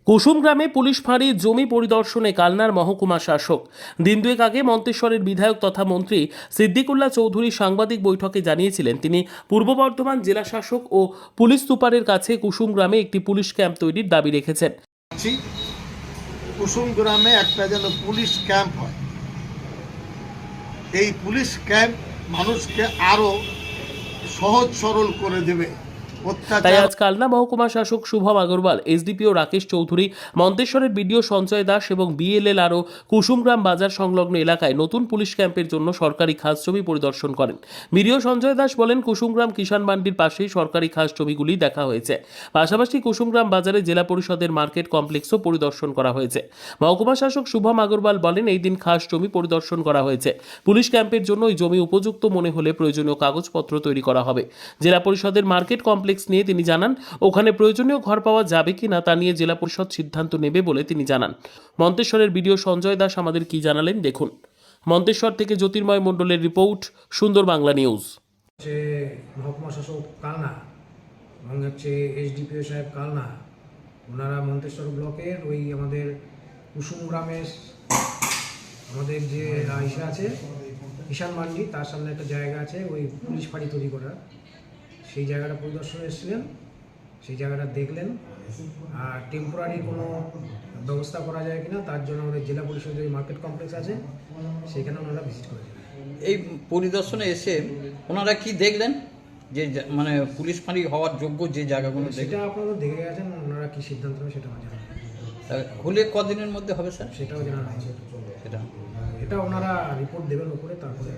কুসুম গ্রামে পুলিশ ফাঁড়ি জমি পরিদর্শনে কালনার মহকুমা শাসক। দিন দুয়েক আগে মন্তেশ্বরের বিধায়ক তথা মন্ত্রী সিদ্দিকুল্লাহ চৌধুরী সাংবাদিক বৈঠকে জানিয়েছিলেন তিনি পূর্ব বর্ধমান জেলা শাসক ও পুলিশ সুপারের কাছে কুসুম গ্রামে একটি পুলিশ ক্যাম্প তৈরির দাবি রেখেছেন। কুসুম গ্রামে একটা যেন পুলিশ ক্যাম্প হয়। এই পুলিশ ক্যাম্প মানুষকে আরো সহজ সরল করে দেবে। তাই আজ কালনা মহকুমা শাসক শুভম আগরওয়াল, এসডিপিও রাকেশ চৌধুরী, মন্তেশ্বরের বিডিও সঞ্জয় দাস এবং বিএলএল আরও কুসুমগ্রাম বাজার সংলগ্ন এলাকায় নতুন পুলিশ ক্যাম্পের জন্য সরকারি খাস জমি পরিদর্শন করেন। বিডিও সঞ্জয় দাস বলেন, কুসুমগ্রাম কিষাণ মান্ডির পাশেই সরকারি খাস জমিগুলি দেখা হয়েছে। পাশাপাশি কুসুমগ্রাম বাজারে জেলা পরিষদের মার্কেট কমপ্লেক্সও পরিদর্শন করা হয়েছে। মহকুমা শাসক শুভম আগরওয়াল বলেন, এই দিন খাস জমি পরিদর্শন করা হয়েছে। পুলিশ ক্যাম্পের জন্য ওই জমি উপযুক্ত মনে হলে প্রয়োজনীয় কাগজপত্র তৈরি করা হবে। জেলা পরিষদের মার্কেট কমপ্লেক্স নিয়ে তিনি জানান, ওখানে প্রয়োজনীয় ঘর পাওয়া যাবে কিনা তা নিয়ে জেলা পরিষদ সিদ্ধান্ত নেবে বলে তিনি জানান। মন্তেশ্বরের বিডিও সঞ্জয় দাস আমাদের কি জানালেন দেখুন। মন্তেশ্বর থেকে জ্যোতির্ময় মণ্ডলের রিপোর্ট, সুন্দর বাংলা নিউজ। মহকুমা শাসক কালনা এবং এসডিপিও সাহেব কালনা, ওনারা মন্তেশ্বর ব্লকের ওই আমাদের কুসুম গ্রামের আমাদের যে ইসে আছে কিষাণ মান্ডি, তার সামনে একটা জায়গা আছে ওই পুলিশ ফাঁড়ি তৈরি করার, সেই জায়গাটা পরিদর্শনে এসেছিলেন। সেই জায়গাটা দেখলেন আর টেম্পোরারি কোনো ব্যবস্থা করা যায় কিনা তার জন্য আমাদের জেলা পরিষদের মার্কেট কমপ্লেক্স আছে, সেখানে ওনারা ভিজিট করেছেন। এই পরিদর্শনে এসে ওনারা কি দেখলেন যে মানে পুলিশ ফাঁড়ি হওয়ার যোগ্য যে জায়গাগুলো সেটা আপনারা দেখে গেছেন, ওনারা কি সিদ্ধান্ত নেবে সেটা জানা হলে কদিনের মধ্যে হবে স্যার? সেটাও জানা নেই। সেটা এটা ওনারা রিপোর্ট দেবেন উপরে, তারপরে